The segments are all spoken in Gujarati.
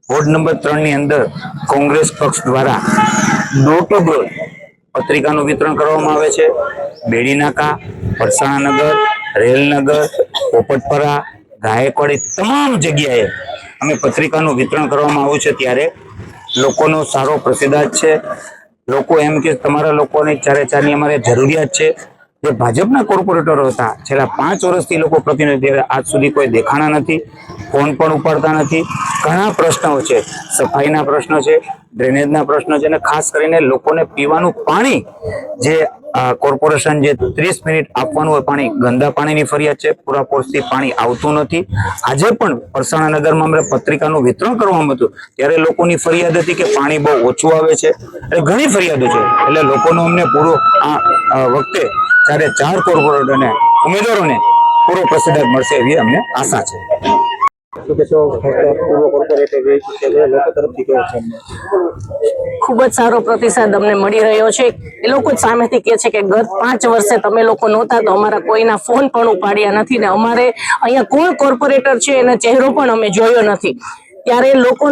વોર્ડ નંબર 3 ની અંદર કોંગ્રેસ પક્ષ દ્વારા ડોર ટુ ડોર પત્રિકાનું વિતરણ કરવામાં આવે છે। બેડીનાકા, પરસાણાનગર, રેલનગર, પોપટપરા, ગાયકવાડી તમામ જગ્યાએ અમે પત્રિકાનું વિતરણ કરવામાં આવ્યું છે। ત્યારે લોકોનો સારો પ્રતિસાદ છે। લોકો એમ કે તમારા લોકોને ચારે અમારે જરૂરિયાત છે। જે ભાજપના કોર્પોરેટરો હતા છેલ્લા 5 વર્ષથી લોકો પ્રતિનિધિ આજ સુધી કોઈ દેખાણા નથી, ફોન પણ ઉપાડતા નથી। ઘણા પ્રશ્નો છે, સફાઈના પ્રશ્નો છે, ડ્રેનેજના પ્રશ્નો છે, અને ખાસ કરીને લોકોને પીવાનું પાણી જે કોર્પોરેશન જે 30 મિનિટ આપવાનું હોય પાણી, ગંદા પાણીની ફરિયાદ છે। પૂરાપૂરથી પાણી આવતું નથી। આજે પણ પરસાણા નગરમાં અમે પત્રિકાનું વિતરણ કરવામાં હતું ત્યારે લોકોની ફરિયાદ હતી કે પાણી બહુ ઓછું આવે છે, એટલે ઘણી ફરિયાદો છે। એટલે લોકોનો અમને પૂરો આ વખતે 4 કોર્પોરેટરને ઉમેદવારોને પૂરો પ્રતિસાદ મળશે એવી અમને આશા છે। ખૂબ જ સારો પ્રતિસાદ અમને મળી રહ્યો છે। એ લોકો જ સામેથી કહે છે કે ગત 5 વર્ષે તમે લોકો નહોતા તો અમારા કોઈના ફોન પણ ઉપાડ્યા નથી ને અમારે અહીંયા કોણ કોર્પોરેટર છે એનો ચહેરો પણ અમે જોયો નથી। ત્યારે લોકો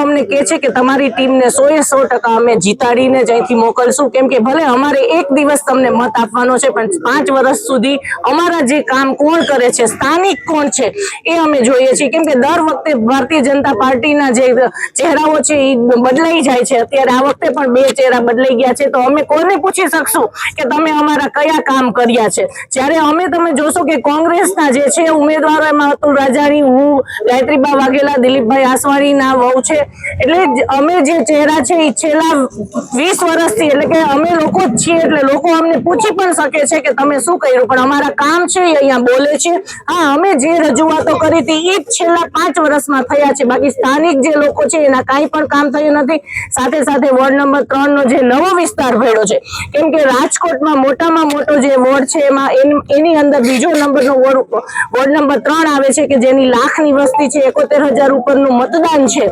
અમને કહે છે કે તમારી ટીમને 100% અમે જીતાડીને જ અહીંથી મોકલશું, કેમ કે ભલે અમારે એક દિવસ તમને મત આપવાનો છે પણ 5 વર્ષ સુધી અમારા જે કામ કોણ કરે છે, સ્થાનિક કોણ છે એ અમે જોઈએ છીએ। કેમ કે દર વખતે ભારતીય જનતા પાર્ટીના જે ચહેરાઓ છે એ બદલાઈ જાય છે। અત્યારે આ વખતે પણ 2 ચહેરા બદલાઈ ગયા છે, તો અમે કોને પૂછી શકશું કે તમે અમારા કયા કામ કર્યા છે? જ્યારે તમે જોશો કે કોંગ્રેસના જે છે ઉમેદવારો એમાં અતુલ રાજાણી, હું, ગાયત્રીબા વાઘેલા, દિલીપભાઈ આસવાણીના વહુ છે, એટલે અમે જે ચહેરા છે એ છેલ્લા 20 વર્ષથી એટલે કે અમે લોકો જ છીએ, એટલે લોકો અમને પૂછી પણ શકે છે કે તમે શું કર્યું, પણ અમારા કામ છે એ અહીંયા બોલે છે। હા, અમે જે રજૂઆતો કરી હતી એ જ છેલ્લા 5 વર્ષમાં થયા છે, બાકી સ્થાનિક જે લોકો છે એના કાંઈ પણ કામ થયું નથી। સાથે સાથે વોર્ડ નંબર 3 નો જે નવો વિસ્તાર ભેળો છે, કેમ કે રાજકોટમાં મોટામાં મોટો જે વોર્ડ છે એમાં એની અંદર બીજો નંબરનો વોર્ડ નંબર 3 આવે છે કે જેની લાખની વસ્તી છે, 71,000 ઉપરનું મતદાન છે।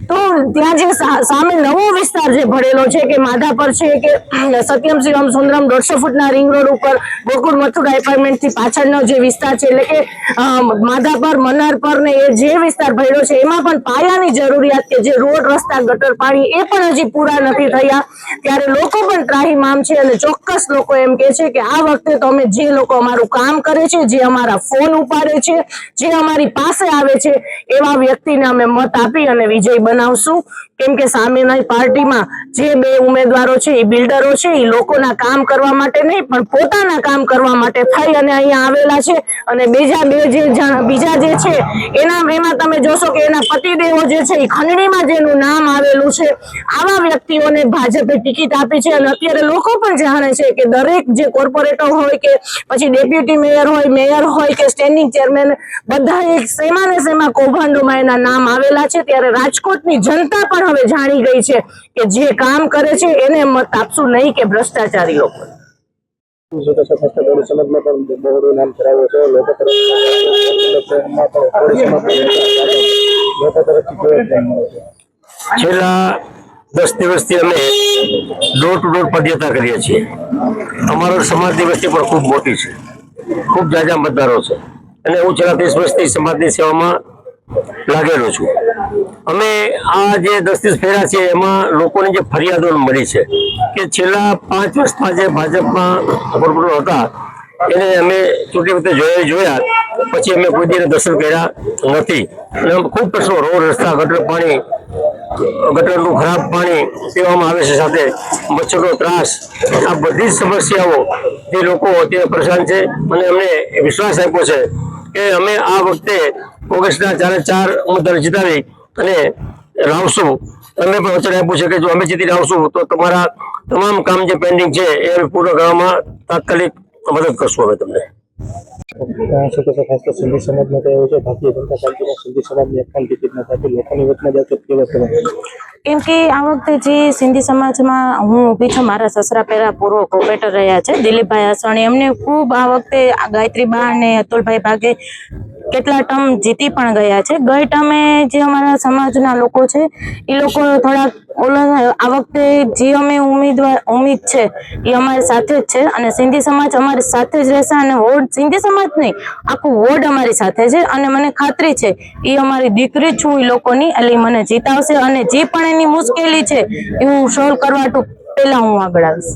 તો ત્યાં જે સામે નવો વિસ્તાર જે ભરેલો છે કે માધાપર છે કે સત્યમ શિવમ સુંદરમ 150 ફૂટના રિંગ રોડ ઉપર ગોકુળ મથુરા એપાર્ટમેન્ટથી પાછળનો જે વિસ્તાર છે, એટલે કે માધાપર, મનારપર ને એ જે વિસ્તાર ભર્યો છે એમાં પણ પાયાની જરૂરિયાત કે જે રોડ, રસ્તા, ગટર, પાણી એ પણ હજી પૂરા નથી થયા। ત્યારે લોકો પણ ત્રાહિમામ છે અને ચોક્કસ લોકો એમ કે છે કે આ વખતે તો અમે જે લોકો અમારું કામ કરે છે, જે અમારા ફોન ઉપાડે છે, જે અમારી પાસે આવે છે એવા વ્યક્તિને અમે મત આપી અને વિજય બનાવશું। કેમ કે સામેની પાર્ટીમાં જે 2 ઉમેદવારો છે એ બિલ્ડરો છે, એ લોકોના કામ કરવા માટે નહીં પણ પોતાના કામ કરવા માટે થઈ અને અહીંયા આવેલા છે। અને બીજા જે છે એમાં તમે જોશો કે એના પતિદેવો જે છે એ ખંડણીમાં જેનું નામ આવેલું છે, આવા વ્યક્તિઓને ભાજપે ટિકિટ આપી છે। અને અત્યારે લોકો પણ જાણે છે કે દરેક જે કોર્પોરેટર હોય કે પછી ડેપ્યુટી મેયર હોય કે સ્ટેન્ડિંગ ચેરમેન, બધા એક સેમાં કૌભાંડોમાં એના નામ આવેલા છે। ત્યારે રાજકોટની જનતા પણ હવે જાણી ગઈ છે કે જે કામ કરે છે એને મત આપશું, નહીં કે ભ્રષ્ટાચારી લોકો। છેલ્લા 10 દિવસથી અમે ડોર ટુ ડોર પદયાત્રા કરીએ છીએ। અમારો સમાજની વસ્તી પણ ખૂબ મોટી છે, ખૂબ જાજા મતદારો છે, અને હું છેલ્લા 30 વર્ષથી સમાજની સેવામાં લાગેલો છું। અમે આ જે 10 દિવસ ફેર્યા છે એમાં લોકોની જે ફરિયાદો મળી છે કે છેલ્લા 5 વર્ષમાં જે ભાજપમાં કોર્પોરેટર હતા એને અમે ચૂંટણી વખતે જોયા પછી અમે કોઈ દિને દર્શન કર્યા નથી। અને ખૂબ પ્રશ્નો, રોડ, રસ્તા, ગટર, પાણી, ગટરનું ખરાબ પાણી પીવામાં આવે છે, સાથે મચ્છરનો ત્રાસ, આ બધી જ સમસ્યાઓ જે લોકો અત્યારે પરેશાન છે। અને અમને વિશ્વાસ આપ્યો છે કે અમે આ વખતે કોંગ્રેસના 4 ઉમેદવાર જીતાડી અને લાવશું। અમે પણ વચન આપ્યું છે કે જો અમે જીતીને આવશું તો તમારા તમામ કામ જે પેન્ડિંગ છે એ પૂર્ણ કરવામાં તાત્કાલિક મદદ કરશું અમે તમને। સિંધી સમાજમાં કહેવાય છે ભારતીય જનતા પાર્ટીમાં સિંધી સમાજની એક પણ ટિકિટ નથી આપી, લોકોની વચમાં જશે કેવા? કેમ કે આ વખતે જે સિંધી સમાજમાં હું ઊભી છું, મારા સસરા પહેલા પૂર્વ કોર્પોરેટર રહ્યા છે દિલીપભાઈ આસવાણી, એમને ખૂબ આ વખતે ગાયત્રીબા અને અતુલભાઈ ભાગે કેટલા ટર્મ જીતી પણ ગયા છે. ગઈ ટર્મે જે અમારા સમાજના લોકો છે એ લોકો થોડાક આ વખતે જે અમે ઉમ્મીદ છે એ અમારી સાથે જ છે અને સિંધી સમાજ અમારી સાથે જ રહેશે અને વોર્ડ સિંધી સમાજ નહીં આખું વોર્ડ અમારી સાથે છે અને મને ખાતરી છે એ અમારી દીકરી છું એ લોકોની એટલે ઈ મને જીતાવશે અને જે પણ એની મુશ્કેલી છે એ હું સોલ્વ કરવા પહેલા હું આગળ આવીશ.